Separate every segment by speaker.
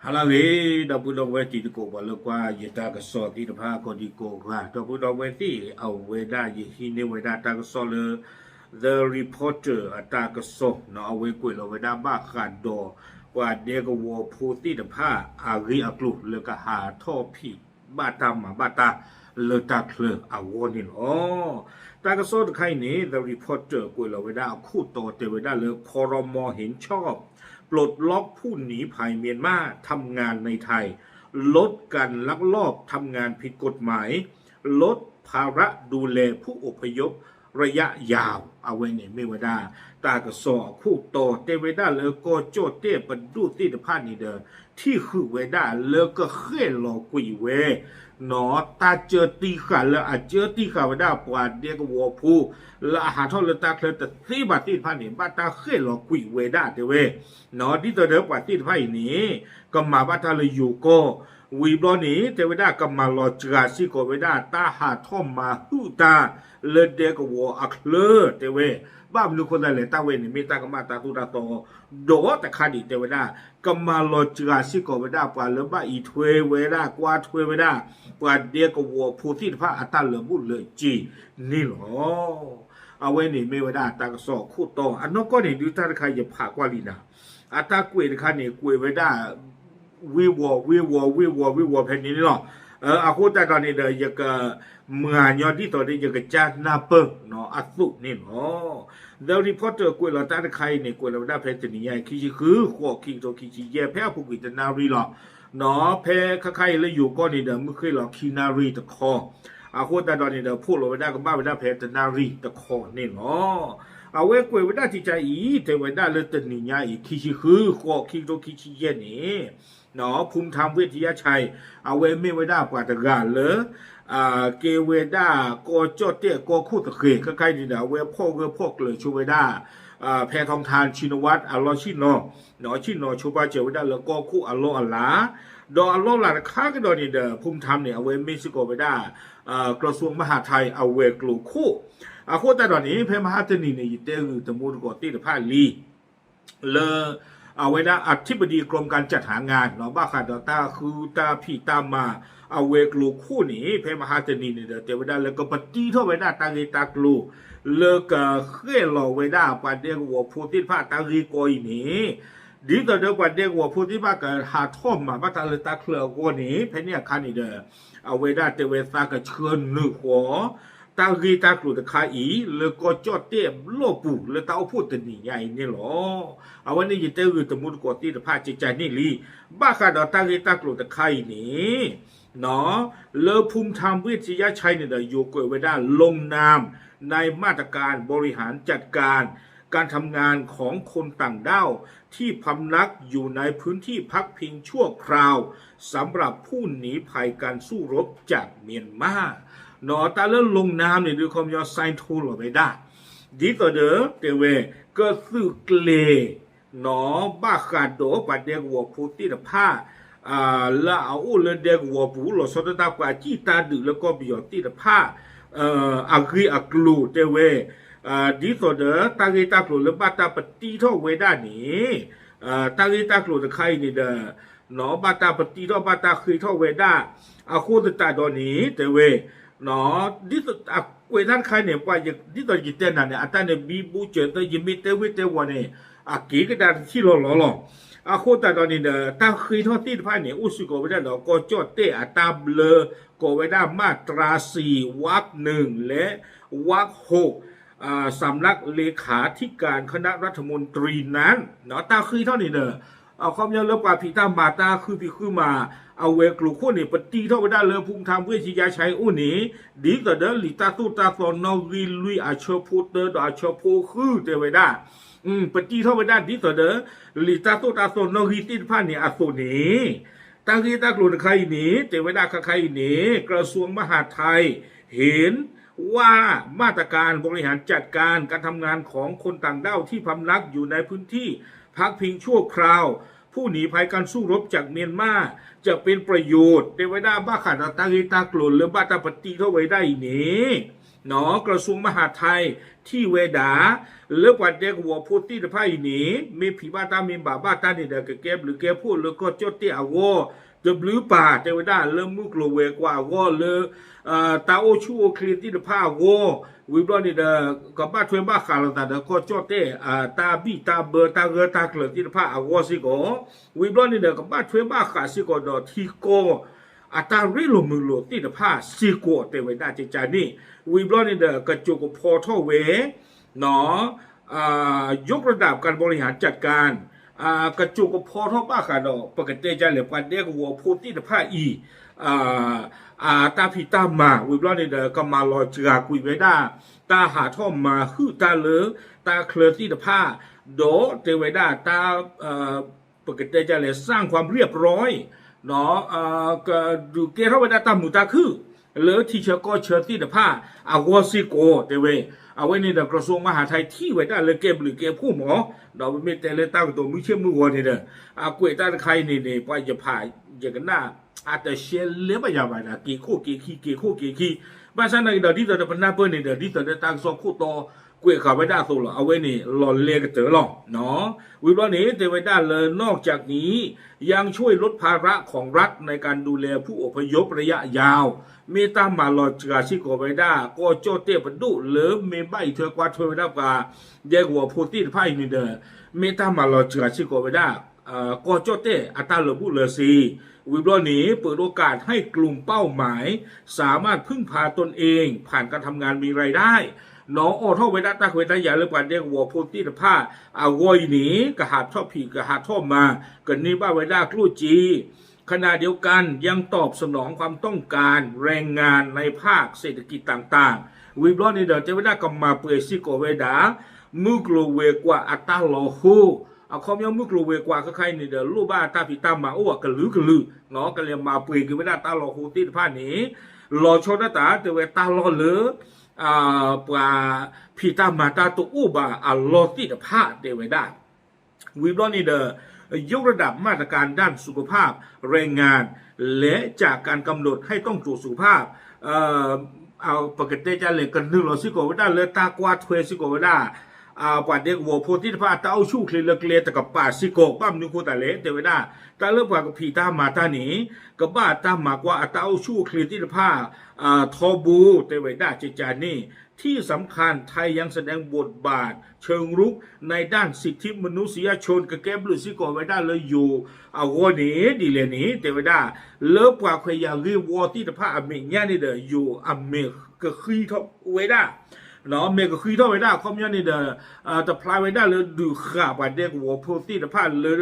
Speaker 1: ฮาลาเวดับบุดเวติโกบาลกว่าเยตากสอติตภาโคดิโกว่าดับบุดเวติเอาเวดาเยฮิเนเวดาตากสอเล The Reporter อัตากสอเนาะเอาเวกุยลเวดาบ้าขาดดอกว่าเดกวัวพูติตภาอารีอักลุเลกหาท่อผิดบ้าตามาบ้าตาเลตาเคลอาวนินอ๋อตากสอใครนี่ The Reporter กุยลเวดาคู่โตเตเวดาเลคอรมอเห็นชอบปลดล็อกผู้หนีภัยเมียนมาทำงานในไทยลดการลักลอบทำงานผิดกฎหมายลดภาระดูแลผู้อพยพระยะยาวเอาไว้ในเมวดาตากระสอคู่โตเตเวดาเลโกโจเตปดูติดพานี่เดอที่คือเวดาเลก็เขลอกุยเวเนาะตาเจอตีขาเลอาเจอตีขาเวดาปวาดเดียกวัวผู้ละหาทอเลตาเคลตตีบาติพานี่บาตาเขลอกุยเวดาเตเวเนาะที่ตัวเดอปวาติพานี้ก็มาบาตาเลยอยู่ก็วีบลอนี้เทวดาก็มาลอจราซิโกเวดาตาหาท่อมมาหูตาเลเดกวัวอักเลเตเวบ้าบลูคนได้เลยตาเวนี่มีตากมาตาตุตาโตโดแต่คดีเทวดาก็มาลอจราซิโกเวดาปาเลบ้าอีทเวเวดากว่าทเวเวดาปาเดกวัวผู้ที่พระอัตตาเลบุเลยจีนี่หรอเอาไว้นี่เมวดาตากสอคู่โตอันนั้นก็เนี่ยดูท่านใครจะผ่ากว่าลีนะอัตตากุยคันเนี่ยกุยเวดาวิวแผ่นนี้เนาะอาคูแต่ตอนนี้เดี๋ยวยกเมื่อยอดที่ตอนนี้ยกจานนาเปิงเนาะอัสุนี่เนาะเดี๋ยวรีพอร์เตอร์กุยเราตั้งใครเนี่ยกุยเราได้แผ่นนี้ใหญ่คือขวคิงโตคิงแย่แพ้ผู้กุยจะนารีหรอเนาะแพ้ใครแล้วอยู่ก็นี่เดี๋ยวไม่เคยหรอกคินารีตะคออาคูแต่ตอนนี้เดี๋ยวพูดเราไม่ได้ก็บ้าไม่ได้แพ้จะนารีตะคอนี่เนาะเอาไว้กุยไม่ได้ที่ใจอีแต่ไว้ได้เลยตันี้ใหญ่คือขวคิงโตแย่นี่เนาะภูมิธรรมวิทยาชัยเอาไว้ไม่ไว้ได้กว่าตะกาเลยเกเวด้าก็จอดเตะก็คู่ตะเกียใกล้ๆนี่นะเวพ่อเลยชูไว้ได้แพทองทานชินวัตรอัลลอชินเนาะชินอชูบาเจไว้ได้แล้วก็คู่อัลลออัลลาดออัลลอหลานข้าก็ดอนี่เด้อภูมิธรรมเนี่ยเอาไว้เม็กซิโกไว้ได้กระทรวงมหาดไทยเอาไว้กลุ่มคู่คู่แต่ตอนนี้เพมหาเจนีเนี่ยยึดเตอตะมูลกอตีตะพาลีเลเอาไว้นะอธิบดีกรมการจัดหางานเนาะบ้าขาดตาคือตาพี่ตามมาเอาเวกลูคู่นี้เพมหาเจนีเนี่ยเดี๋ยวไว้ได้แล้วก็ปฏิท่าไว้ได้ตาเกตากลูเลิกเคลื่อนหล่อไว้ได้ปัดเดียกวัวพูติผ้าตากีโกยนี้ดีต่อเดียวปัดเดียกวัวพูติผ้ากับหาท่อมมาบ้าตาเลยตาเคลือกว่านี้เพเนี่ยคันนี้เด้อเอาไว้ได้เตเวซากับเชิญหนึ่งหัวตากีตากลูตะคาอีแล้วก็จอดเตี้ยโลปูแล้วตาพูดตัวนี้ใหญ่นี่หรอเอาวันนี้ยึดเตอตะมุดกอตีตะพาจิใจนี่ลีบ้าขาดตากีตากลูตะคาอีนี้เนาะเลอภูมิธรรมวิทยาชัยเนี่ยโยกไว้ได้ลงนามในมาตรการบริหารจัดการการทำงานของคนต่างด้าวที่พำนักอยู่ในพื้นที่พักพิงชั่วคราวสำหรับผู้หนีภัยการสู้รบจากเมียนมาเนาะแต่เรื่องลงนามเนี่ยดูความยอดไซน์ทูลไว้ได้ดีต่อเด้อเตเวก็ซื้อเกลเนาะบ้าขาดโดปัดเดียกวัวพูติตะผ้าละเอาเลเดียกวัวปูหลอสตตากว่าจีตาดือแล้วก็บิยอติตะผ้าอักรีอักลูเตเวดีต่อเด้อตากีตากลูแล้วบ้าตาปฏิท่อเวด้านี้ตากีตากลูตะไคนี่เด้อเนาะบ้าตาปฏิท่อบ้าตาคือท่อเวด้าอาคูตตาดอนี้เตเวเนาะดิตอ่ะเวท่านใครเนี่ยว่าอย่างดิตจิตเตนั่นเนี่ยอันนั้นบีบูเจตยิมิเตวิเตวันเนี่ยกีก็ได้ที่หล่อโคตรตอนนี้เนี่ยตาคือทอดตีนผ้าเนี่ยอุสุโกไว้ได้หรอก็จอดเตะตาเบลโกไว้ได้มาตรา4 วรรค 1และวรรค 6สำนักเลขาธิการคณะรัฐมนตรีนั้นเนาะตาคือเท่านี้เด้อเอาความยาวเรื่องปาพิตามาตาคือมาเอาเวกลูคู่นี่ปฏิเท่าได้เลยภูมิธรรมวิทยาชัยอุ้นี้ดีก็เดินลิตาตุตาตอนนวิลุยอาชโพเตอร์อาชโพคือเตไว้ได้ปฏิเท่าได้ดีก็เดินลิตาตุตาตอนนวิติดพันนี่อาสุนี้ตั้งที่ตากลุ่นใครนี้เตไว้ได้ใครนี้กระทรวงมหาดไทยเห็นว่ามาตรการบริหารจัดการการทำงานของคนต่างด้าวที่พำนักอยู่ในพื้นที่พักพิงชั่วคราวผู้หนีภัยการสู้รบจากเมียนมาจะเป็นประโยชน์ในไว้ได้บ้าขาดตากีตากลุ่นหรือบ้าตาปฏิเท่าไว้ได้นี้ เนาะกระทรวงมหาดไทยที่เวดาเลือกวันเด็กวัวพูดที่จะพายนี้มีผีบ้าตามีบาบ้าตานี่เด็กเก็บหรือแกพูดแล้วก็จดที่อาวจะบลือป่าเทวดาเริ่มมุกโลเวกว่าก็เลยตาโอชูโอคลีที่จะพาโววิบลอนี่เด็กกับบ้าทเวบ้าขาลตาเด็กก็จดที่ตาบีตาเบอร์ตาเกอตาเกลือที่จะพาอาวสิโกวิบลอนี่เด็กกับบ้าทเวบ้าขาสิโกดอที่โกอาตาริโลมือโลที่จะพาสิโกเทวดาเจจานี่วิบลอนี่เด็กกระจุกพอท่อเวเนาะยกระดับการบริหารจัดการกระจุกพอท่อบ้าขาดอปกติจะเหลือปันเด็กวัวพูดที่จะพาตาพิตามาวิบลอนี่เด็กก็มาลอยจากกุยไว้ได้ตาหาท่อมาฮือตาเลือตาเคลือที่จะพาโดเทวดาตาปกติจะเหลือสร้างความเรียบร้อยเนาะก็ดูเกล้าไว้ได้ตามมุตาคือหรือที่เชก็เชิญที่จะพาอาวสิโกเทเวเอาไว้ในกระทรวงมหาดไทยที่ไว้ได้เลยเก็บหรือเก็บผู้หมอเราไม่แต่เลยตั้งตัวมือเชื่อมือวันนี่เด้อกวยตาใครนี่ไปจะผ่าอย่างกันหน้าอาจจะเชื่อเลี้ยบยาวไปนะกี่คู่กี่ขี้บ้านฉันในเดี๋ยวที่เราจะเป็นหน้าเปิ้ลนี่เดี๋ยวที่เราจะตั้งสองคู่ต่อกวยขาไว้ได้ตัวเอาไว้นี่หล่อเลี้ยกันเจอหรอกเนาะวิบล้อนี้เทไว้ได้เลยนอกจากนี้ยังช่วยลดภาระของรัฐในการดูแลผู้อพยพระยะยาวเมตามาลอจกาชิโกไว้ได้ก็โจเตปดุหรือเมใบเธอกว่าเธอไว้ได้กว่าเด็กหัวพูดที่ไพ่นี่เด้อเมตามาลอจกาชิโกไว้ได้ก็โจเตอัตราระบุเลซีวิบล้อนี้เปิดโอกาสให้กลุ่มเป้าหมายสามารถพึ่งพาตนเองผ่านการทำงานมีรายได้น้องโอ้ท่อเวลาตาเวลาอย่าเลือกวันเด็กวัวพูดที่ผ้าเอาวอยหนีกระหาท่อผีกระหาท่อมากันนี้บ้าเวลากลู่จีขณะเดียวกันยังตอบสนองความต้องการแรงงานในภาคเศรษฐกิจต่างๆวิบลอนี่เดี๋ยวจะเวลากำมาเปรซิโกเวดามุกโลเวกว่าอัตตาโลฮูเอาคอมยังมุกโลเวกว่าใครนี่เดี๋ยวลูกบ้าตาพิตามาอ้วกกระลืเนาะกันเลยมาเปรกันเวลาตาโลฮูที่ผ้านี้รอชนตาแต่เวตาโลเหลือปลาพิตามาตาตัวอุบาอัลลอที่จะผ้าเดเวดาวิบลอนี่เดี๋ยวยกระดับมาตรการด้านสุขภาพแรงงานและจากการกำหนดให้ต้องตรวจสุขภาพเอาปกติจะเลยกันนึงเราสิโกวด้าเลยตากวาดเทสิโกวด้าป่าเด็กวัวโพธิพาตาเอาชูคลีเล็กๆแต่กับป่าสิโกปั้มนึงคูตาเละเดวด้าตาเลิกป่ากับพีตามาตาหนีกับบ้าตามากว่าตาเอาชูคลีที่ผ้าทอบูเดวด้าเจจานี่ที่สำคัญไทยยังแสดงบทบาทเชิงรุกในด้านสิทธิมนุษยชนกับแก้บลุสิโกไว้ได้เลยอยู่เอาวันนี้ดีเลยนี้เทวดาเลิกกว่าใครอยากรีวอที่จะพาอเมริกานี่เด้ออยู่อเมริกาคือทบไว้ได้เนาะอเมริกาคือทบไว้ได้คอมยันนี่เด้อแต่พลายไว้ได้เลยดูขาบเด็กวัวพูที่จะพาเลย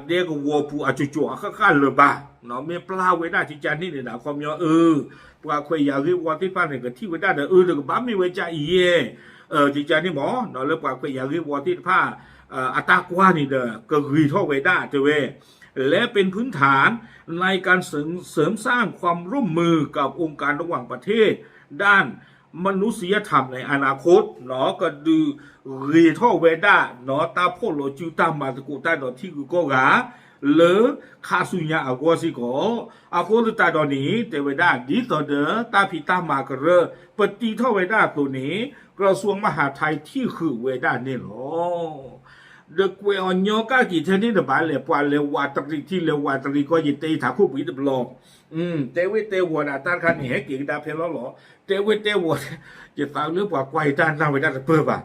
Speaker 1: เด็กวัวผู้อาจุจ่อข้าเลยบ้าเนาะเมื่อปลาไว้ได้ที่จานนี่เนี่ยนะคอมยันปลาใครอยากรีวอที่พาเนี่ยก็ที่ไว้ได้เด้อเดี๋ยวบ้ามีไว้ใจเย่ที่จานนี่หมอเนาะเลิกกว่าใครอยากรีวอที่พาอัตากว่านี่เด้อก็รีทบไว้ได้เจ้าเวและเป็นพื้นฐานในการเสริมสร้างความร่วมมือกับองค์การระหว่างประเทศด้านมนุษยธรรมในอนาคตเนาะก็ดูรีทอเวดาเนาะตาโพโลจูตามาตะกูตาดอที่กูก็กาหรือคาสุญญาอากวสิโกอาโพลตาดอนี้เตเวดาดีต่อเดอตาพิตามากระปฏิทอเวดาตัวนี้กระทรวงมหาดไทยที่คือเวดาเนี่ยหรอเด็กเวอญอกากี่เทนี่เดบาเลปวาเลวาตริที่เลวาตริก็ยิเตถาคู่ปีดบลองเตเวเตวัวนาตาคันนี่เฮกิดาเพลล้อเตเวเตวัวจะฟังเรื่องกว่าไกวตาหน้าไว้ได้เปื้อป่ะ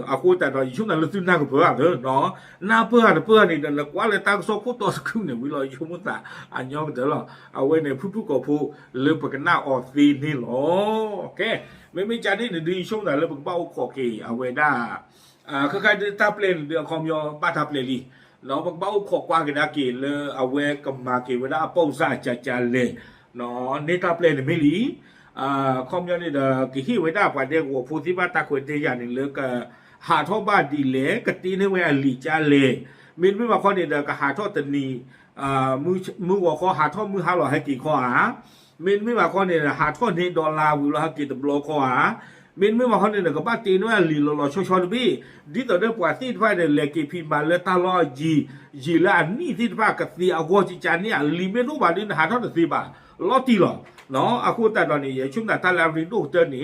Speaker 1: อาคูแต่เราอยู่ช่วงนั้นเราซื้อหน้ากับเปื้อเนาะหน้าเปื้อนี่เดินละกว่าเลยตั้งโซ่คู่ตัวสักครึ่งเนี่ยวิลอยชุ่มตาอันยอมเดี๋ยวเราเอาไว้ในผู้กับผู้เรื่องประกันหน้าออกซีนี่หรอโอเคไม่จานนี่ดีช่วงไหนเราเบ้าขอเกเอาไว้ได้คือใครตาเปลี่ยนเดือคอมยอบ้าตาเปลี่ยนลีเราบักเบ้าขอกว่ากันได้กี่เลยเอาไว้กับมากี่เวลาป้องซาจะเลยเนาะนี่ตาเปลี่ยนไม่ลีคอมยอนี่เด้อกี่ที่ไว้ได้ป่ะเด็กวัวผู้ที่บ้าตาคนเดียอย่างหนึ่งเลยก็หาท่อบ้านดีเลยกตีนี่ไว้ลีจ้าเลยมินไม่ว่าข้อนี้เด้อก็หาท่อตันนีมือหัวข้อหาท่อมือหาหล่อให้กี่ข้อมินไม่ว่าข้อนี้หาท่อนี้ดอลลาร์วิลให้กี่ตบโลข้อมินไม่ว่าเขาเนี่ยก็บ้าตีนว่าลีลอชอบีดิต่อเรื่องปวดที่ว่าเนี่ยเล็กพิมาเลตาลอจีละนี่ที่ว่ากับตีอากอจิจานเนี่ยลีเมนูบาดินหาเท่าไหร่สิบ่าล้อตีหรอ เนาะအခုတက်တော့နေရချုံတာတလာရီတို့တဲ့နေ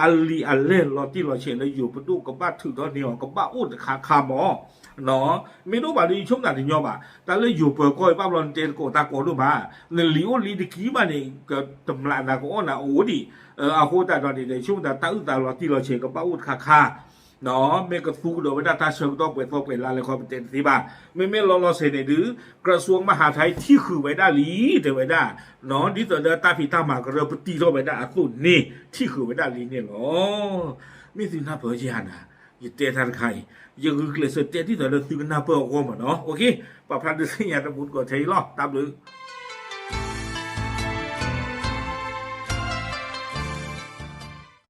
Speaker 1: အလီအလဲလော်တီလော်ချင်းလေယူပတုကပတ်ထုတော့နေအောင်ကပတ်ဥတခါခါမောနော်မင်းတို့ပါဒီချုံတာညောပါတလဲယူပကိုပပလွန်တဲကိုတာကိုတို့ပါလီအိုလီဒီကီပါနေတမလာနာကိုနာအိုဒီအခုတက်တော့နေချုံတာတာဥတာလော်တီလော်ချင်းကပတ်ဥတခါခါနော်မေကဖူတော့ဝဒတာရှုံတော့ပဲတော့ပဲလာလေခေါ်တဲ့စီပါမေလောလောဆယ်နေဒီกระทรวงมหาไทยที่คือไว้ได้ลีเดไว้ได้နော်ဒီတော့တာဖီတာမှာကရပတီတော့ပဲได้အခုနေที่คือไว้ได้ลีနေလောမိစီနာပေါ်ကြရနာယတဲထားခိုင်ယဂုကလစတဲတီတော့သူကနာပေါ်ကောမနော်โอเคပပလာဒစညာတဘုတ်ကိုထေလောတပ်လို့